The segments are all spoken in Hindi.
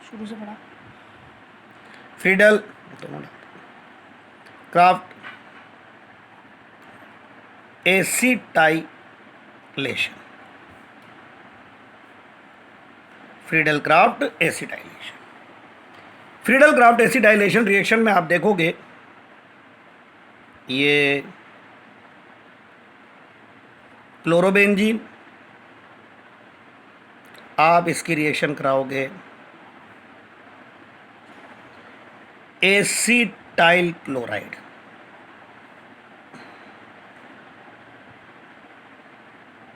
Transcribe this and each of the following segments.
शुरू से पढ़ा। Friedel craft acetylation, Friedel craft acetylation. Friedel craft acetylation reaction में आप देखोगे ये क्लोरोबेंजीन, आप इसकी रिएक्शन कराओगे acetyl chloride,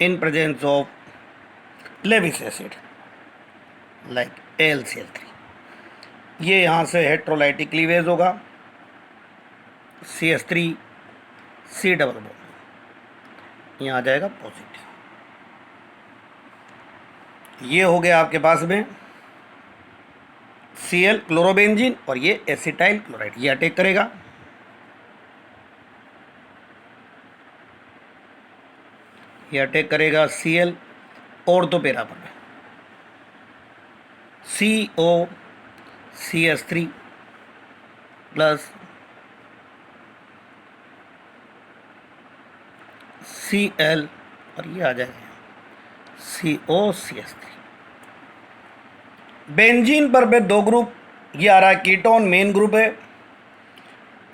in presence of Lewis acid like AlCl3। ये यहाँ से हेट्रोलाइटिक क्लीवेज होगा, CH3 C डबल बॉन्ड, यहाँ आ जाएगा पॉजिटिव। ये हो गया आपके पास में Cl क्लोरोबेंजीन और ये एसिटाइल क्लोराइड, ये अटैक करेगा। ये अटैक करेगा Cl ऑर्थो पैरा पर, COCH3 प्लस Cl और ये आ जाएगा COCH3। बेंजीन पर पे दो ग्रुप, ये आ रहा है कीटोन, मेन ग्रुप है,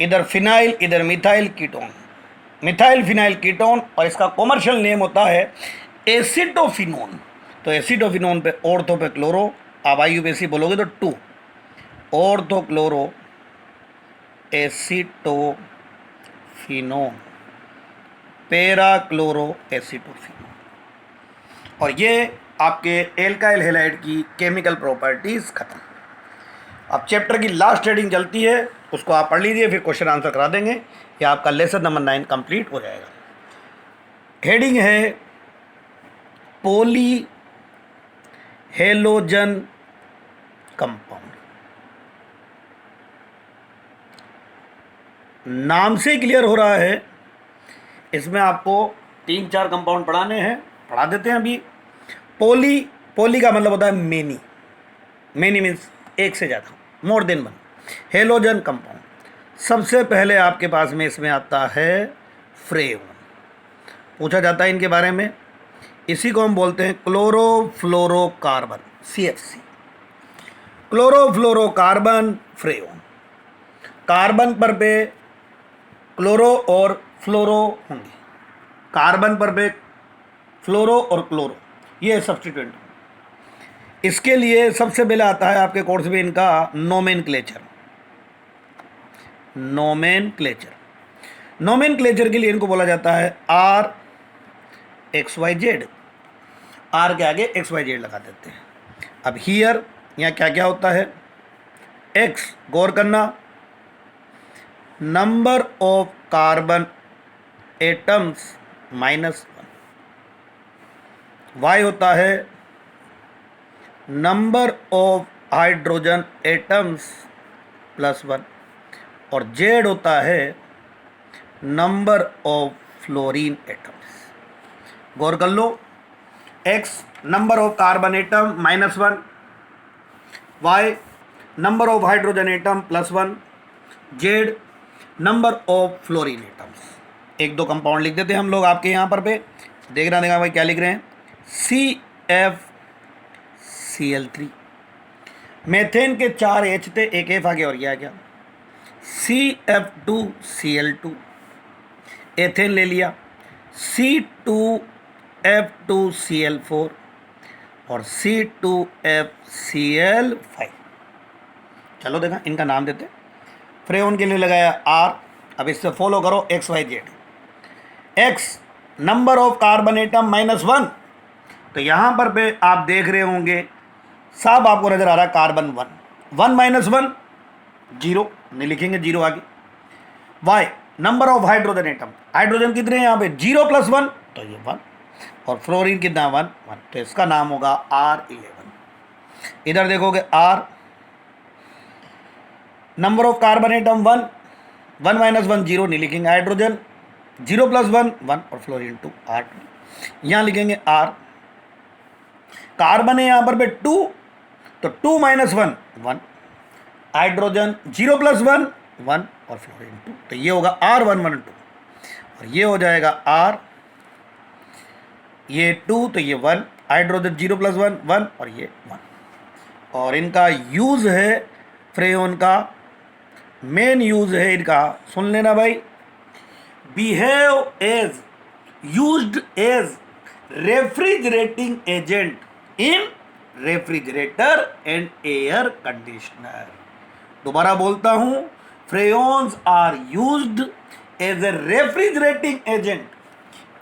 इधर फिनाइल इधर methyl ketone, methyl phenyl ketone, और इसका कॉमर्शियल नेम होता है एसिटोफिनोन। तो एसिटोफिनोन पे ऑर्थो पे क्लोरो, आप IUPAC बोलोगे तो 2, ortho chloro acetophenone, para chloro acetophenone. और ये आपके एल्काइल हैलाइड की केमिकल प्रॉपर्टीज खत्म। अब चैप्टर की लास्ट हेडिंग चलती है, उसको आप पढ़ लीजिए, फिर क्वेश्चन आंसर करा देंगे, या आपका लेसन नंबर 9 कंप्लीट हो जाएगा। हेडिंग है पॉली हेलोजन कंपाउंड। नाम से क्लियर हो रहा है, इसमें आपको 3-4 कंपाउंड पढ़ाने हैं, पढ़ा देते हैं अभी। पोली का मतलब होता है मेनी, मेनी मीन्स एक से ज़्यादा, more than one. Halogen compound, सबसे पहले आपके पास में इसमें आता है फ्रेओन, पूछा जाता है इनके बारे में। इसी को हम बोलते हैं क्लोरोफ्लोरोकार्बन, CFC, क्लोरोफ्लोरोकार्बन फ्रेओन। कार्बन पर पे क्लोरो और फ्लोरो होंगे, कार्बन पर पे फ्लोरो और क्लोरो, ये सब्स्टिट्यूएंट। इसके लिए सबसे पहले आता है आपके कोर्स में इनका नोमेनक्लेचर। नोमेनक्लेचर के लिए इनको बोला जाता है RXYZ, R के आगे XYZ लगा देते हैं। अब हियर यहाँ क्या क्या होता है, X, गौर करना, number of carbon atoms -1, Y होता है नंबर ऑफ हाइड्रोजन एटम्स +1, और Z होता है नंबर ऑफ फ्लोरीन एटम्स। गौर कर लो, X number of carbon atom -1, Y number of hydrogen atom +1, Z number of fluorine atoms. एक दो कंपाउंड लिख देते हैं हम लोग आपके यहाँ पर पे, देखना देखा भाई क्या लिख रहे हैं, CFCl3, मेथेन के 4 H थे, एक F आगे और यह क्या, CF2Cl2, एथेन ले लिया, C2F2Cl4 और C2FCl5। चलो देखा, इनका नाम देते। फ्रेओन के लिए लगाया R, अब इससे फॉलो करो XYZ। X number of carbon atom -1, तो यहाँ पर पे आप देख रहे होंगे साहब, आपको नजर आ रहा है कार्बन 1, 1 - 1 0, नहीं लिखेंगे 0 आगे। Y number of hydrogen atom, hydrogen कितने हैं यहाँ पे, 0 + 1, तो ये 1, और फ्लोरीन कितना 1, 1, तो इसका नाम होगा R11। इधर देखोगे R number of carbon atom 1, 1 - 1 0, नहीं लिखेंगे, हाइड्रोजन 0 + 1 1, और फ्लोरीन 2 R2। यहाँ लिखेंगे R, कार्बन है यहाँ पर पे 2, तो 2 माइनस 1 1, हाइड्रोजन 0 प्लस 1 1 और फ्लोरीन 2, तो ये होगा R112 और ये हो जाएगा R, ये 2 तो ये 1, हाइड्रोजन 0 प्लस 1 1 और ये 1। और इनका यूज़ है फ्रेयोन का, मेन यूज़ है इनका, सुन लेना भाई, behave as used as refrigerating agent in refrigerator and air conditioner. दोबारा बोलता हूं, freons are used as a refrigerating agent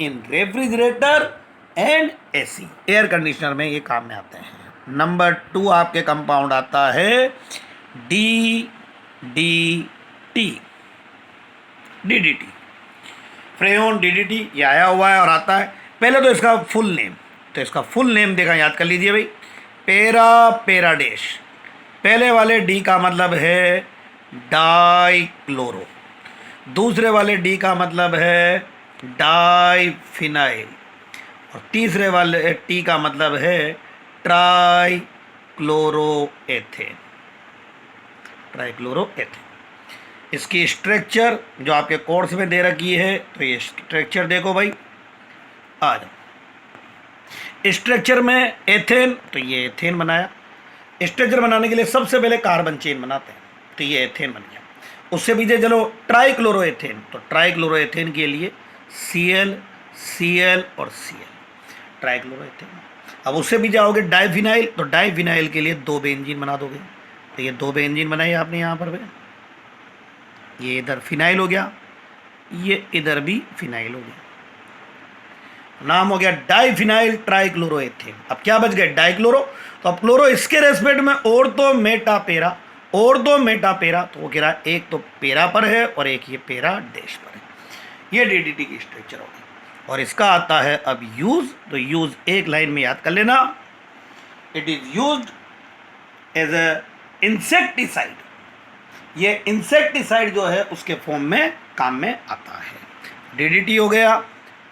in refrigerator and AC, air conditioner में ये काम में आते हैं। नंबर 2 आपके कंपाउंड आता है DDT, फ्रेयोन DDT, ये आया हुआ है और आता है। पहले तो इसका फुल नेम, तो इसका फुल नेम देखा, याद कर लीजिए भाई, पैराडेश। पहले वाले D का मतलब है डाइक्लोरो, दूसरे वाले D का मतलब है डाइफिनाइल और तीसरे वाले T का मतलब है ट्राइक्लोरोएथेन। इसकी स्ट्रक्चर जो आपके कोर्स में दे रखी है, तो ये स्ट्रक्चर देखो भाई, आ जाओ। स्ट्रक्चर में एथेन, तो ये एथेन बनाया। स्ट्रक्चर बनाने के लिए सबसे पहले कार्बन चेन बनाते हैं, तो ये एथेन बन गया। उससे पीछे चलो ट्राइक्लोरोएथेन, तो ट्राइक्लोरोएथेन के लिए Cl और Cl, ट्राइक्लोरोएथेन। अब उससे भी जाओगे डाइफिनाइल, तो डाइफिनाइल के लिए 2 बेंजीन बना दोगे, तो ये 2 बेंजीन बनाई आपने यहाँ पर, ये इधर फिनाइल हो गया, ये इधर भी फिनाइल हो गया, नाम हो गया डाइफिनाइल ट्राइक्लोरोएथेन। अब क्या बच गए, डाइक्लोरो, तो अब क्लोरो इसके रेस्पेक्ट में और तो मेटापेरा, तो वो कह रहा एक तो पेरा पर है और एक ये पेरा डैश पर है। ये DDT की स्ट्रक्चर होगी। और इसका आता है अब यूज, तो यूज एक लाइन में याद कर लेना, it is used as a insecticide. ये इंसेक्टिसाइड जो है उसके फॉर्म में काम में आता है। DDT हो गया।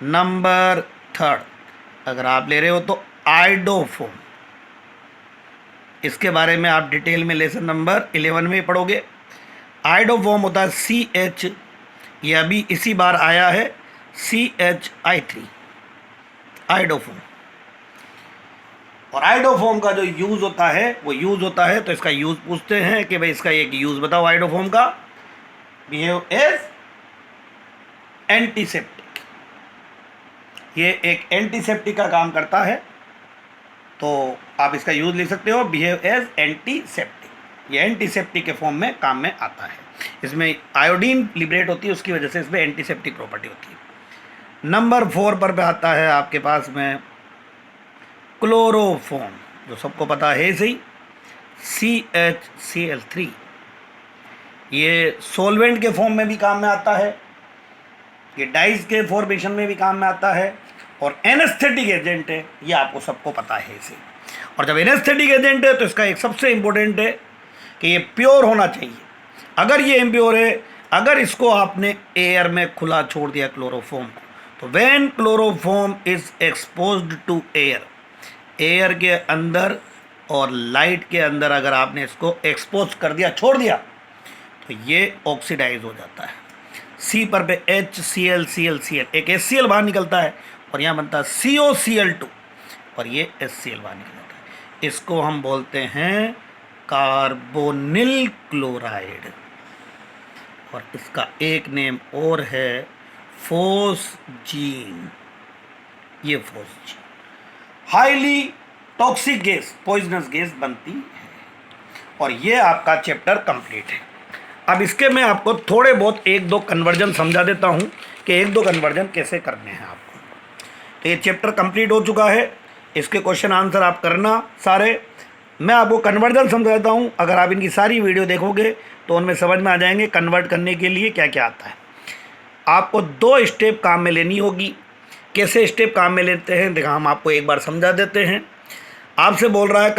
नंबर 3 अगर आप ले रहे हो तो आइडोफोम, इसके बारे में आप डिटेल में लेसन नंबर 11 में पढ़ोगे। आइडोफोम होता है CH, ये अभी इसी बार आया है CHI3, आइडोफोम। और आइडोफोम का जो यूज़ होता है वो यूज़ होता है, तो इसका यूज़ पूछते हैं कि भाई इसका एक यूज़ बताओ आइडोफोम का। बिहेव एज एंटीसेप्टिक, ये एक एंटीसेप्टिक का काम करता है, तो आप इसका यूज़ ले सकते हो, बिहेव एज एंटीसेप्टिक, ये एंटीसेप्टिक के फॉर्म में काम में आता है। इसमें आयोडीन लिबरेट होती है, उसकी वजह से इसमें एंटीसेप्टिक प्रॉपर्टी होती है। नंबर 4 पर आता है आपके पास में क्लोरोफॉर्म, जो सबको पता है सही, CHCl3, ये सॉल्वेंट के फॉर्म में भी काम में आता है, ये डाइज के फॉर्मेशन में भी काम में आता है, और एनेस्थेटिक एजेंट है, ये आपको सबको पता है इसे। और जब एनेस्थेटिक एजेंट है तो इसका एक सबसे इम्पोर्टेंट है कि ये प्योर होना चाहिए। अगर ये इम्प्योर है, अगर इसको आपने एयर में खुला छोड़ दिया क्लोरोफॉर्म को, तो when chloroform is exposed to air, air के अंदर और लाइट के अंदर अगर आपने इसको एक्सपोज कर दिया, छोड़ दिया, तो ये ऑक्सीडाइज हो जाता है। C पर पे HCl, एक HCl बाहर निकलता है और यहाँ बनता है COCl2 और ये HCl बाहर निकलता है। इसको हम बोलते हैं कार्बोनिल क्लोराइड, और इसका एक नेम और है फोस्जीन। ये phosgene highly toxic gas, poisonous gas बनती है। और ये आपका चैप्टर कंप्लीट है। अब इसके मैं आपको थोड़े बहुत 1-2 कन्वर्जन समझा देता हूँ कि 1-2 कन्वर्जन कैसे करने हैं आपको। तो ये चैप्टर कंप्लीट हो चुका है, इसके क्वेश्चन आंसर आप करना सारे। मैं आपको कन्वर्जन समझाता हूँ, अगर आप इनकी सारी वीडियो देखोगे तो उनमें समझ में आ जाएंगे कन्वर्ट करने के लिए क्या क्या आता है। आपको 2 स्टेप काम में लेनी होगी। कैसे स्टेप काम में लेते हैं देखा, हम आपको एक बार समझा देते हैं। आपसे बोल रहा है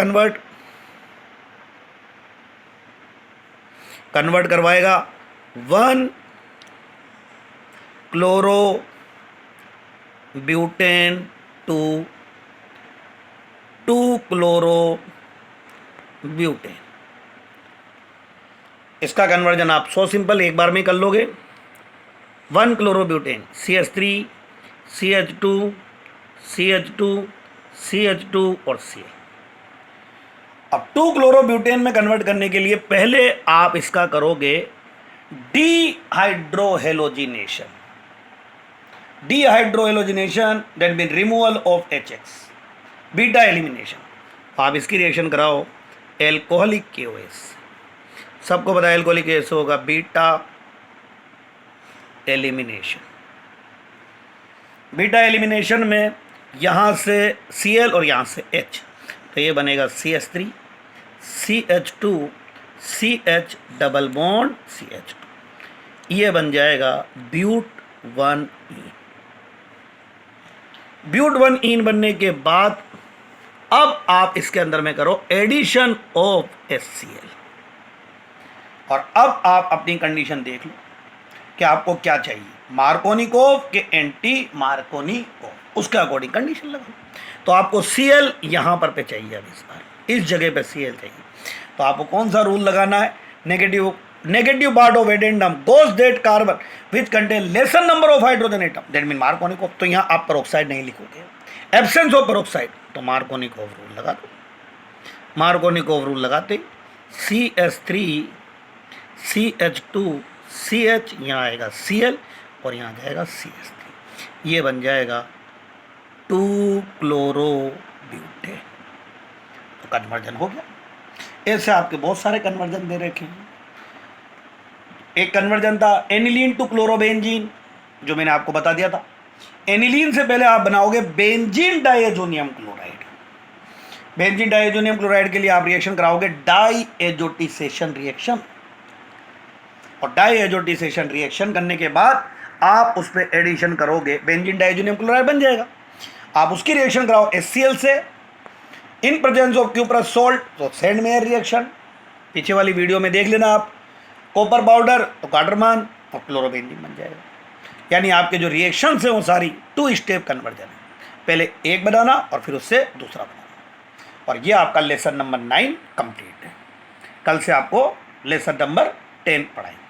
कन्वर्ट करवाएगा 1 chloro butane two 2 chloro butane. इसका कन्वर्जन आप सो सिंपल एक बार में कर लोगे। 1 chlorobutane CH3 CH2 CH2 CH2 और Ca। अब 2 क्लोरोब्यूटेन में कन्वर्ट करने के लिए पहले आप इसका करोगे dehydrohalogenation. Dehydrohalogenation that mean removal of HX, beta elimination. आप इसकी रिएक्शन कराओ एल्कोहलिक KOH। सबको पता है एल्कोहलिक KOH होगा बीटा एलिमिनेशन। बीटा एलिमिनेशन में यहां से Cl और यहां से H, तो ये बनेगा CH3 CH2 CH double bond CH2, ये बन जाएगा ब्यूट-1-ईन। ब्यूट-1-ईन बनने के बाद अब आप इसके अंदर में करो एडिशन ऑफ HCl, और अब आप अपनी कंडीशन देख लो कि आपको क्या चाहिए, मार्कोनिकोव के एंटी मार्कोनिकोव, उसके अकॉर्डिंग कंडीशन लगाओ। तो आपको Cl यहां पर पे चाहिए, अब इस बार इस जगह पे Cl चाहिए, तो आपको कौन सा रूल लगाना है, negative part of addendum goes that carbon which contain laser number of hydrogen atom that mean Markovnikov. तो यहां आप पेरोक्साइड नहीं लिखोगे, एब्सेंस ऑफ पेरोक्साइड, तो मार्कोनिकोव रूल लगा दो। मार्कोनिकोव रूल लगाते CH3 CH2 CH, यहाँ आएगा Cl और यहाँ जाएगा CH3, ये बन जाएगा 2 क्लोरोब्यूटेन। तो कन्वर्जन हो गया। ऐसे आपके बहुत सारे कन्वर्जन दे रखे हैं। एक कन्वर्जन था एनिलीन टू क्लोरोबेंजीन, जो मैंने आपको बता दिया था। एनिलीन से पहले आप बनाओगे benzene diazonium chloride. Benzene diazonium chloride के लिए आप रिएक्शन कराओगे डाइएजोटिसेशन रिएक्शन, और डाइएजोटिसेशन रिएक्शन करने के बाद आप उस पर एडिशन करोगे, बेंजीन डाइएजोनियम क्लोराइड बन जाएगा। आप उसकी रिएक्शन कराओ HCl से in presence of cuprous salt, तो सेंडमेयर रिएक्शन, पीछे वाली वीडियो में देख लेना आप। कॉपर पाउडर तो कार्डरमान और क्लोरोबेंजीन बन जाएगा। यानी आपके जो रिएक्शंस हैं वो सारी 2 स्टेप कन्वर्जन है, पहले एक बनाना और फिर उससे दूसरा बनाना। और ये आपका लेसन नंबर 9 कंप्लीट है। कल से आपको लेसन नंबर 10 पढ़ाएंगे।